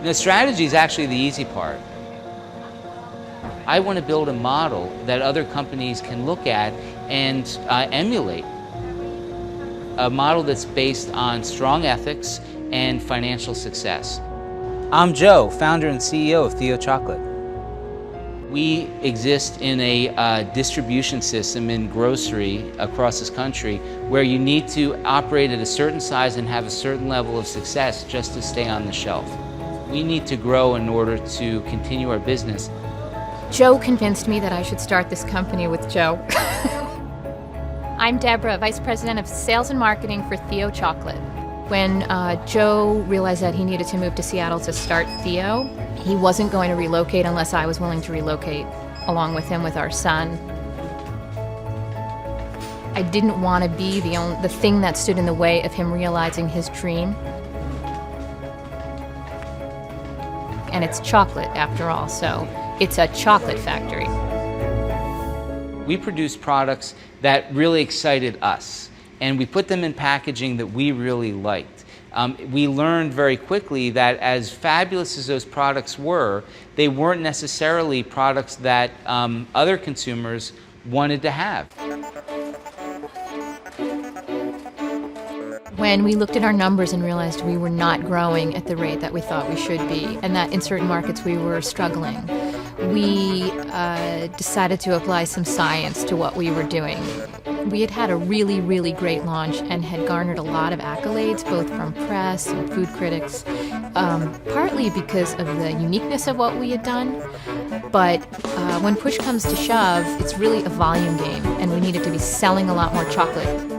The strategy is actually the easy part. I want to build a model that other companies can look at and emulate. A model that's based on strong ethics and financial success. I'm Joe, founder and CEO of Theo Chocolate. We exist in a distribution system in grocery across this country where you need to operate at a certain size and have a certain level of success just to stay on the shelf. We need to grow in order to continue our business. Joe convinced me that I should start this company with Joe. I'm Deborah, Vice President of Sales and Marketing for Theo Chocolate. When Joe realized that he needed to move to Seattle to start Theo, he wasn't going to relocate unless I was willing to relocate along with him with our son. I didn't want to be the thing that stood in the way of him realizing his dream. And it's chocolate after all, so it's a chocolate factory. We produce products that really excited us, and we put them in packaging that we really liked. We learned very quickly that as fabulous as those products were, they weren't necessarily products that other consumers wanted to have. When we looked at our numbers and realized we were not growing at the rate that we thought we should be, and that in certain markets we were struggling, we decided to apply some science to what we were doing. We had had a really, really great launch and had garnered a lot of accolades, both from press and food critics, partly because of the uniqueness of what we had done. But when push comes to shove, it's really a volume game, and we needed to be selling a lot more chocolate.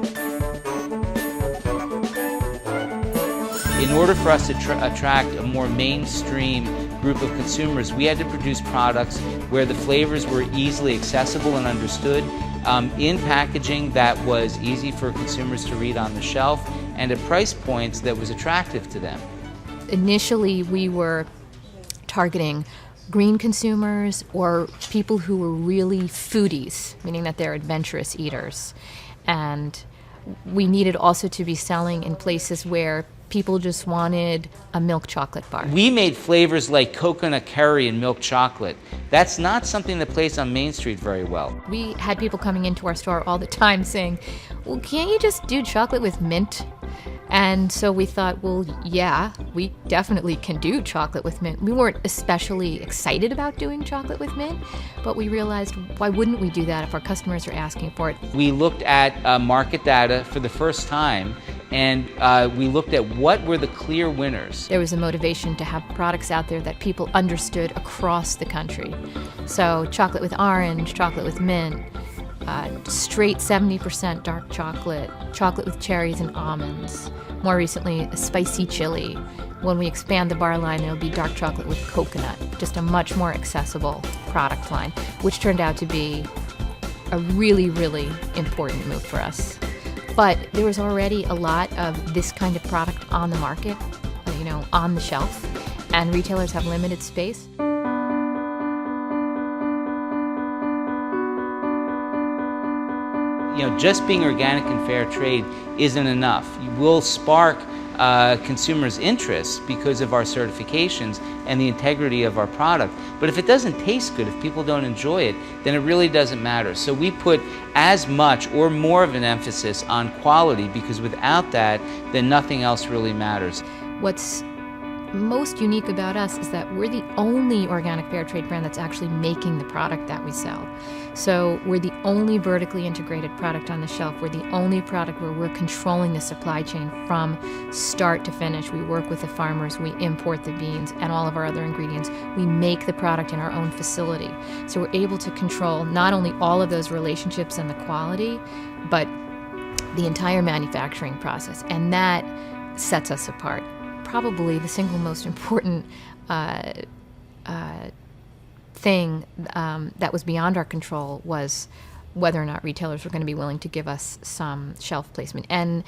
In order for us to attract a more mainstream group of consumers, we had to produce products where the flavors were easily accessible and understood, in packaging that was easy for consumers to read on the shelf, and at price points that was attractive to them. Initially, we were targeting green consumers or people who were really foodies, meaning that they're adventurous eaters. And we needed also to be selling in places where people just wanted a milk chocolate bar. We made flavors like coconut curry and milk chocolate. That's not something that plays on Main Street very well. We had people coming into our store all the time saying, well, can't you just do chocolate with mint? And so we thought, well, yeah, we definitely can do chocolate with mint. We weren't especially excited about doing chocolate with mint, but we realized, why wouldn't we do that if our customers are asking for it? We looked at market data for the first time, and we looked at what were the clear winners. There was a motivation to have products out there that people understood across the country. So chocolate with orange, chocolate with mint, straight 70% dark chocolate, chocolate with cherries and almonds. More recently, a spicy chili. When we expand the bar line, it'll be dark chocolate with coconut. Just a much more accessible product line, which turned out to be a really, really important move for us. But there was already a lot of this kind of product on the market, on the shelf, and retailers have limited space. Just being organic and fair trade isn't enough. You will spark consumers' interest because of our certifications and the integrity of our product. But if it doesn't taste good, if people don't enjoy it, then it really doesn't matter. So we put as much or more of an emphasis on quality, because without that, then nothing else really matters. What's most unique about us is that we're the only organic fair trade brand that's actually making the product that we sell. So we're the only vertically integrated product on the shelf. We're the only product where we're controlling the supply chain from start to finish. We work with the farmers, we import the beans and all of our other ingredients. We make the product in our own facility. So we're able to control not only all of those relationships and the quality, but the entire manufacturing process. And that sets us apart. Probably the single most important thing that was beyond our control was whether or not retailers were going to be willing to give us some shelf placement. And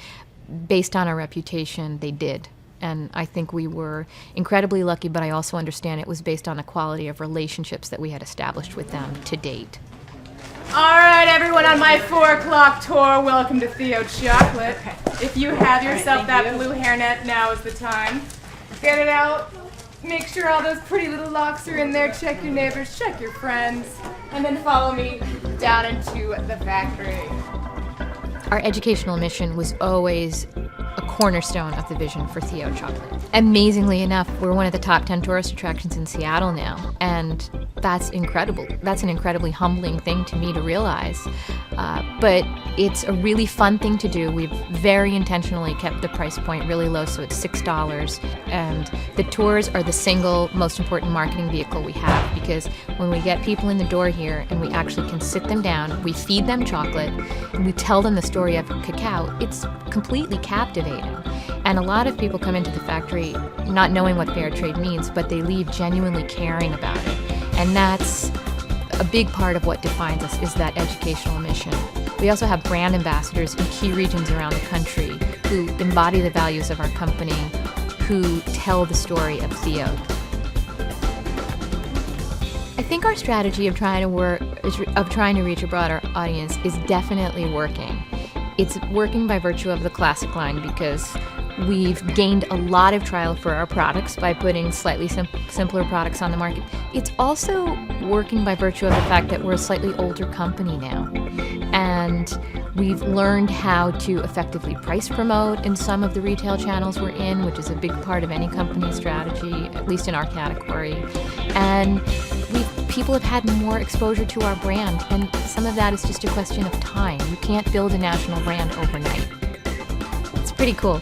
based on our reputation, they did. And I think we were incredibly lucky, but I also understand it was based on the quality of relationships that we had established with them to date. All right, everyone on my 4 o'clock tour, welcome to Theo Chocolate. If you have yourself that blue hairnet, now is the time. Get it out. make sure all those pretty little locks are in there. Check your neighbors, check your friends, and then follow me down into the factory. Our educational mission was always a cornerstone of the vision for Theo Chocolate. Amazingly enough, we're one of the top 10 tourist attractions in Seattle now, and that's incredible. That's an incredibly humbling thing to me to realize. But it's a really fun thing to do. We've very intentionally kept the price point really low, so it's $6. And the tours are the single most important marketing vehicle we have, because when we get people in the door here and we actually can sit them down, we feed them chocolate, and we tell them the story of cacao, it's completely captivating. And a lot of people come into the factory not knowing what fair trade means, but they leave genuinely caring about it. And that's a big part of what defines us, is that educational mission. We also have brand ambassadors in key regions around the country who embody the values of our company, who tell the story of Theo. I think our strategy of trying to reach a broader audience is definitely working. It's working by virtue of the classic line, because we've gained a lot of trial for our products by putting slightly simpler products on the market. It's also working by virtue of the fact that we're a slightly older company now. And we've learned how to effectively price promote in some of the retail channels we're in, which is a big part of any company's strategy, at least in our category. And people have had more exposure to our brand, and some of that is just a question of time. You can't build a national brand overnight. It's pretty cool.